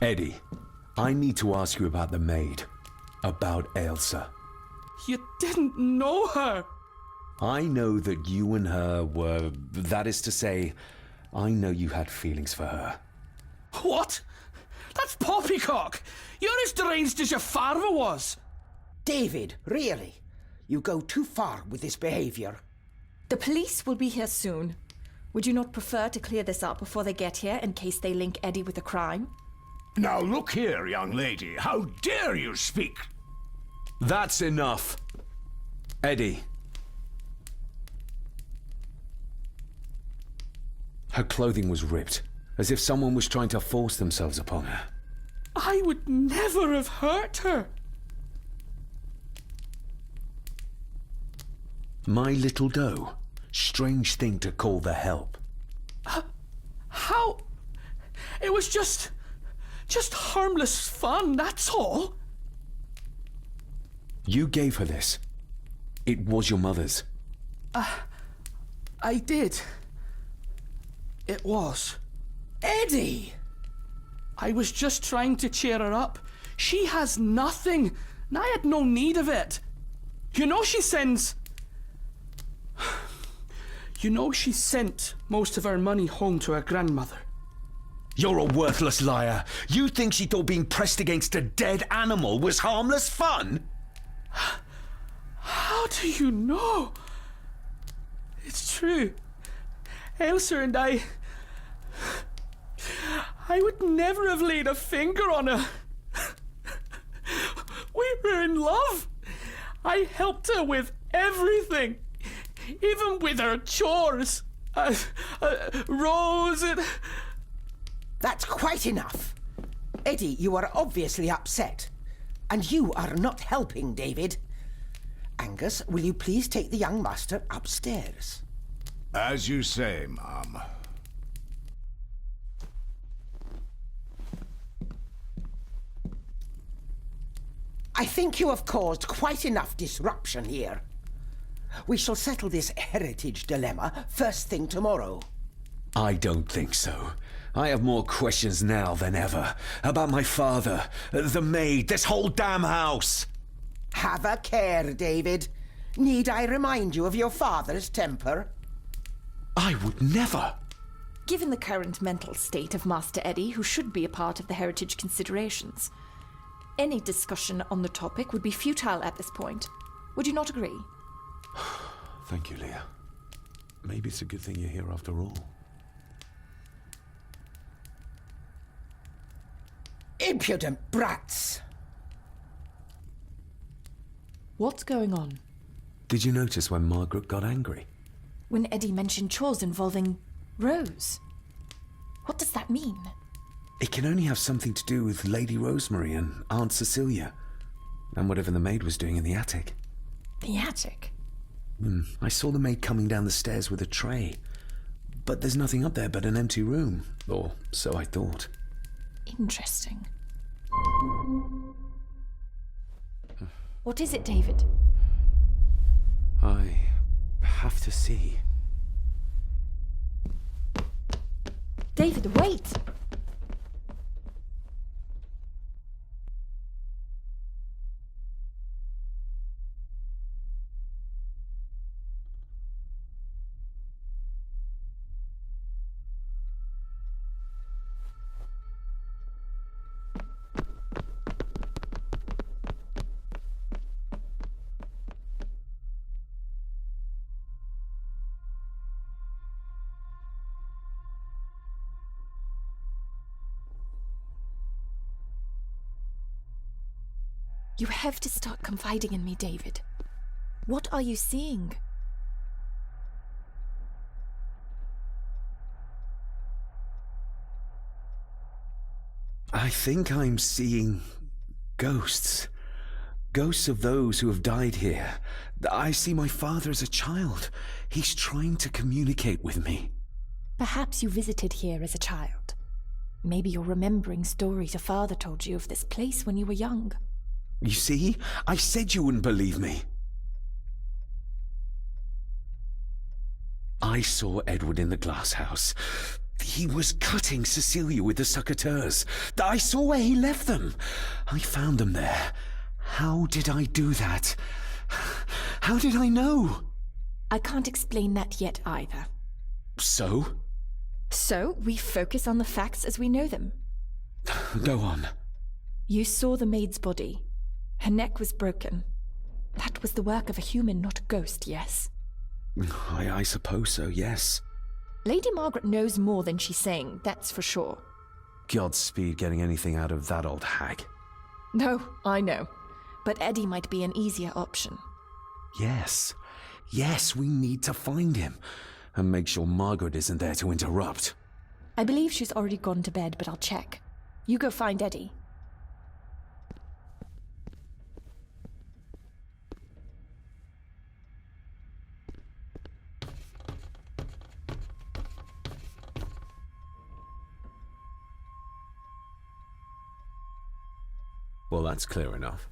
Eddie, I need to ask you about the maid. About Elsa. You didn't know her! I know that you and her were... That is to say, I know you had feelings for her. What? That's poppycock! You're as deranged as your father was! David, really? You go too far with this behavior. The police will be here soon. Would you not prefer to clear this up before they get here in case they link Eddie with a crime? Now look here, young lady. How dare you speak? That's enough. Eddie. Her clothing was ripped, as if someone was trying to force themselves upon her. I would never have hurt her! My little doe. Strange thing to call the help. How? It was just harmless fun, that's all. You gave her this. It was your mother's. I did. It was. Eddie! I was just trying to cheer her up. She has nothing, and I had no need of it. You know she sends... You know she sent most of her money home to her grandmother. You're a worthless liar. You think she thought being pressed against a dead animal was harmless fun? How do you know? It's true. Elsa and I would never have laid a finger on her. We were in love. I helped her with everything. Even with her chores. Rose and... That's quite enough. Eddie, you are obviously upset. And you are not helping, David. Angus, will you please take the young master upstairs? As you say, Mom. I think you have caused quite enough disruption here. We shall settle this heritage dilemma first thing tomorrow. I don't think so. I have more questions now than ever. About my father, the maid, this whole damn house. Have a care, David. Need I remind you of your father's temper? I would never. Given the current mental state of Master Eddie, who should be a part of the heritage considerations, any discussion on the topic would be futile at this point. Would you not agree? Thank you, Leah. Maybe it's a good thing you're here after all. Impudent brats! What's going on? Did you notice when Margaret got angry? When Eddie mentioned chores involving Rose. What does that mean? It can only have something to do with Lady Rosemary and Aunt Cecilia, and whatever the maid was doing in the attic. The attic? I saw the maid coming down the stairs with a tray, but there's nothing up there but an empty room, or so I thought. Interesting. What is it, David? I have to see. David, wait! You have to start confiding in me, David. What are you seeing? I think I'm seeing ghosts. Ghosts of those who have died here. I see my father as a child. He's trying to communicate with me. Perhaps you visited here as a child. Maybe you're remembering stories your father told you of this place when you were young. You see? I said you wouldn't believe me. I saw Edward in the glass house. He was cutting Cecilia with the succateurs. I saw where he left them. I found them there. How did I do that? How did I know? I can't explain that yet either. So? So, we focus on the facts as we know them. Go on. You saw the maid's body. Her neck was broken. That was the work of a human, not a ghost, yes? I suppose so, yes. Lady Margaret knows more than she's saying, that's for sure. Godspeed getting anything out of that old hag. No, I know. But Eddie might be an easier option. Yes. Yes, we need to find him. And make sure Margaret isn't there to interrupt. I believe she's already gone to bed, but I'll check. You go find Eddie. Well, that's clear enough.